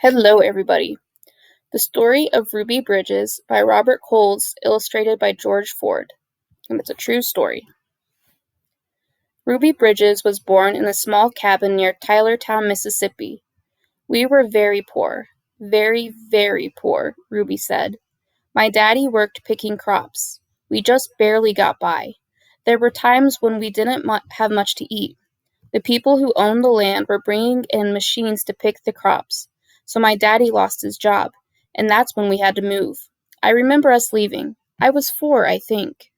Hello, everybody. The Story of Ruby Bridges by Robert Coles, illustrated by George Ford. And it's a true story. Ruby Bridges was born in a small cabin near Tylertown, Mississippi. We were very poor. Very, very poor, Ruby said. My daddy worked picking crops. We just barely got by. There were times when we didn't have much to eat. The people who owned the land were bringing in machines to pick the crops, so my daddy lost his job, and that's when we had to move. I remember us leaving. I was 4, I think.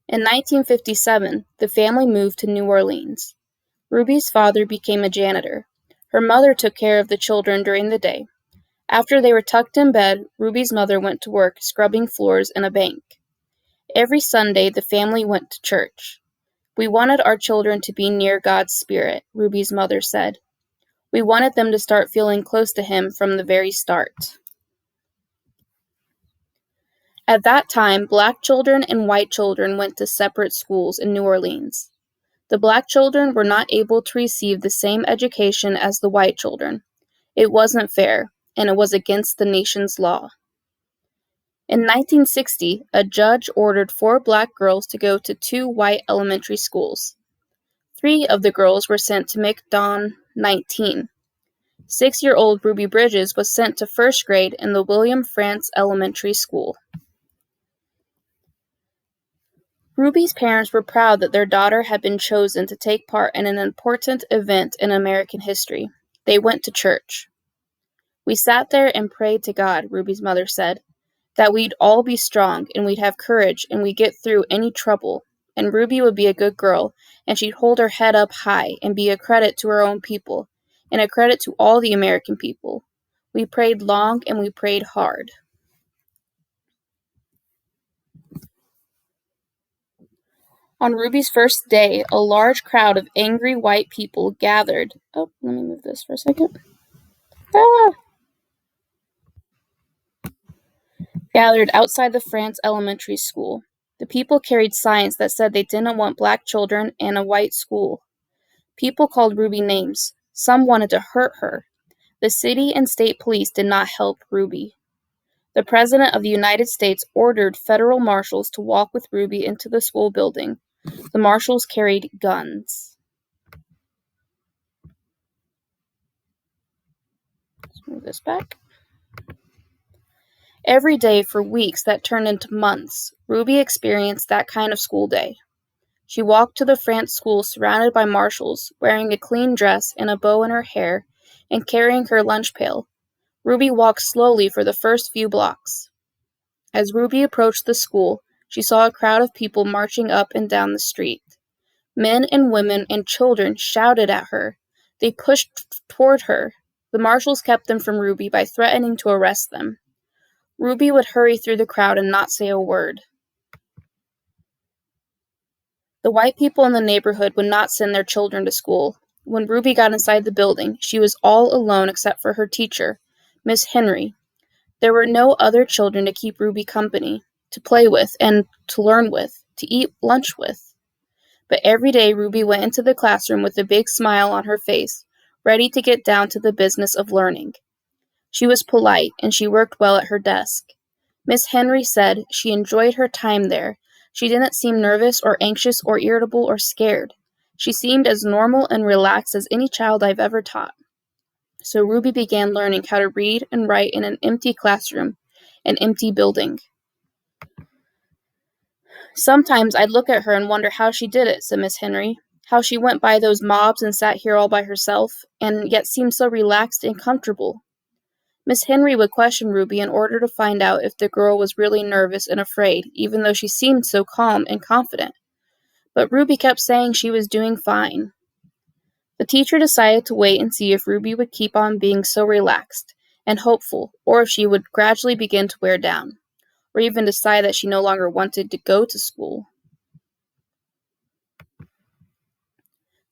In 1957, the family moved to New Orleans. Ruby's father became a janitor. Her mother took care of the children during the day. After they were tucked in bed, Ruby's mother went to work scrubbing floors in a bank. Every Sunday, the family went to church. We wanted our children to be near God's Spirit, Ruby's mother said. We wanted them to start feeling close to Him from the very start. At that time, black children and white children went to separate schools in New Orleans. The black children were not able to receive the same education as the white children. It wasn't fair, and it was against the nation's law. In 1960, a judge ordered 4 black girls to go to 2 white elementary schools. 3 of the girls were sent to McDon 19. 6-year-old Ruby Bridges was sent to first grade in the William Frantz Elementary School. Ruby's parents were proud that their daughter had been chosen to take part in an important event in American history. They went to church. We sat there and prayed to God, Ruby's mother said, that we'd all be strong and we'd have courage and we'd get through any trouble, and Ruby would be a good girl, and she'd hold her head up high and be a credit to her own people, and a credit to all the American people. We prayed long and we prayed hard. On Ruby's first day, a large crowd of angry white people gathered. Oh, let me move this for a second. Gathered outside the Frantz Elementary School. The people carried signs that said they didn't want black children in a white school. People called Ruby names. Some wanted to hurt her. The city and state police did not help Ruby. The President of the United States ordered federal marshals to walk with Ruby into the school building. The marshals carried guns. Let's move this back. Every day for weeks that turned into months, Ruby experienced that kind of school day. She walked to the Frantz school surrounded by marshals, wearing a clean dress and a bow in her hair, and carrying her lunch pail. Ruby walked slowly for the first few blocks. As Ruby approached the school, she saw a crowd of people marching up and down the street. Men and women and children shouted at her. They pushed toward her. The marshals kept them from Ruby by threatening to arrest them. Ruby would hurry through the crowd and not say a word. The white people in the neighborhood would not send their children to school. When Ruby got inside the building, she was all alone except for her teacher, Miss Henry. There were no other children to keep Ruby company, to play with and to learn with, to eat lunch with. But every day Ruby went into the classroom with a big smile on her face, ready to get down to the business of learning. She was polite, and she worked well at her desk. Miss Henry said she enjoyed her time there. She didn't seem nervous or anxious or irritable or scared. She seemed as normal and relaxed as any child I've ever taught. So Ruby began learning how to read and write in an empty classroom, an empty building. Sometimes I'd look at her and wonder how she did it, said Miss Henry, how she went by those mobs and sat here all by herself, and yet seemed so relaxed and comfortable. Miss Henry would question Ruby in order to find out if the girl was really nervous and afraid, even though she seemed so calm and confident. But Ruby kept saying she was doing fine. The teacher decided to wait and see if Ruby would keep on being so relaxed and hopeful, or if she would gradually begin to wear down, or even decide that she no longer wanted to go to school.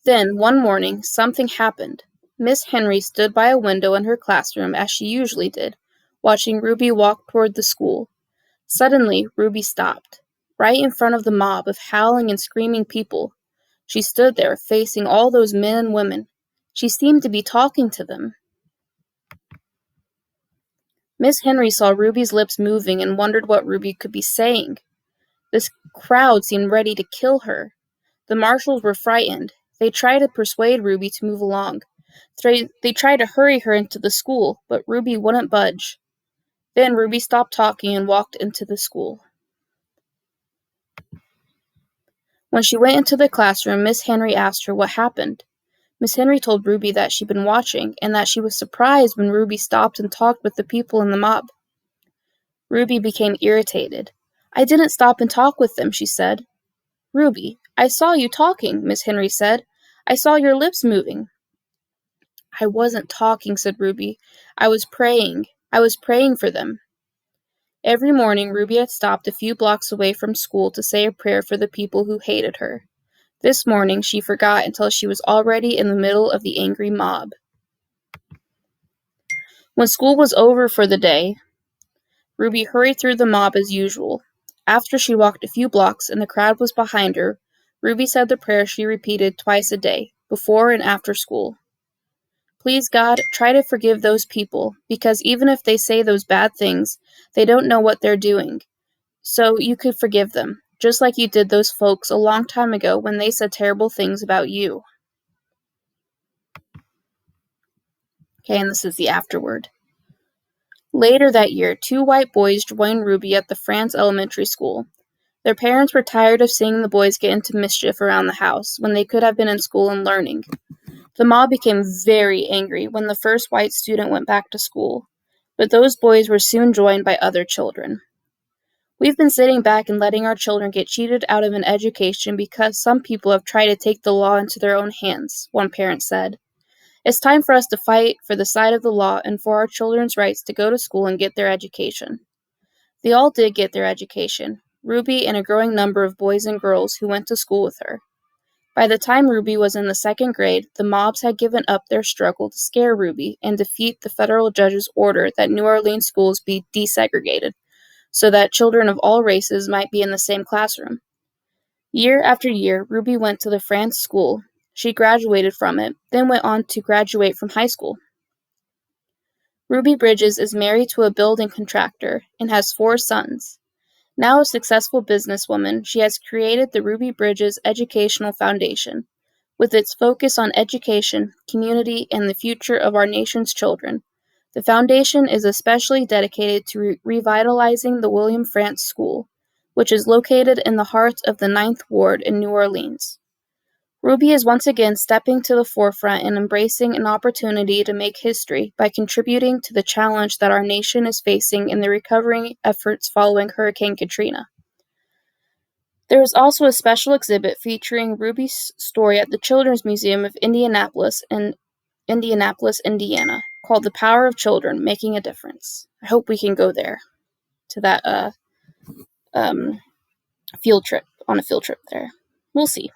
Then, one morning, something happened. Miss Henry stood by a window in her classroom as she usually did, watching Ruby walk toward the school. Suddenly, Ruby stopped, right in front of the mob of howling and screaming people. She stood there, facing all those men and women. She seemed to be talking to them. Miss Henry saw Ruby's lips moving and wondered what Ruby could be saying. This crowd seemed ready to kill her. The marshals were frightened. They tried to persuade Ruby to move along. They tried to hurry her into the school, but Ruby wouldn't budge. Then Ruby stopped talking and walked into the school. When she went into the classroom, Miss Henry asked her what happened. Miss Henry told Ruby that she'd been watching and that she was surprised when Ruby stopped and talked with the people in the mob. Ruby became irritated. "I didn't stop and talk with them," she said. "Ruby, I saw you talking," Miss Henry said. "I saw your lips moving." "I wasn't talking," said Ruby. "I was praying. I was praying for them." Every morning, Ruby had stopped a few blocks away from school to say a prayer for the people who hated her. This morning, she forgot until she was already in the middle of the angry mob. When school was over for the day, Ruby hurried through the mob as usual. After she walked a few blocks and the crowd was behind her, Ruby said the prayer she repeated twice a day, before and after school. "Please, God, try to forgive those people, because even if they say those bad things, they don't know what they're doing. So you could forgive them, just like you did those folks a long time ago when they said terrible things about you." Okay, and this is the afterword. Later that year, 2 white boys joined Ruby at the France Elementary School. Their parents were tired of seeing the boys get into mischief around the house when they could have been in school and learning. The mob became very angry when the first white student went back to school, but those boys were soon joined by other children. "We've been sitting back and letting our children get cheated out of an education because some people have tried to take the law into their own hands," one parent said. "It's time for us to fight for the side of the law and for our children's rights to go to school and get their education." They all did get their education, Ruby and a growing number of boys and girls who went to school with her. By the time Ruby was in the 2nd grade, the mobs had given up their struggle to scare Ruby and defeat the federal judge's order that New Orleans schools be desegregated, so that children of all races might be in the same classroom. Year after year, Ruby went to the France school. She graduated from it, then went on to graduate from high school. Ruby Bridges is married to a building contractor and has 4 sons. Now a successful businesswoman, she has created the Ruby Bridges Educational Foundation, with its focus on education, community, and the future of our nation's children. The foundation is especially dedicated to revitalizing the William Frantz School, which is located in the heart of the 9th Ward in New Orleans. Ruby is once again stepping to the forefront and embracing an opportunity to make history by contributing to the challenge that our nation is facing in the recovery efforts following Hurricane Katrina. There is also a special exhibit featuring Ruby's story at the Children's Museum of Indianapolis in Indianapolis, Indiana, called "The Power of Children, Making a Difference." I hope we can go there to that field trip, on a field trip there. We'll see.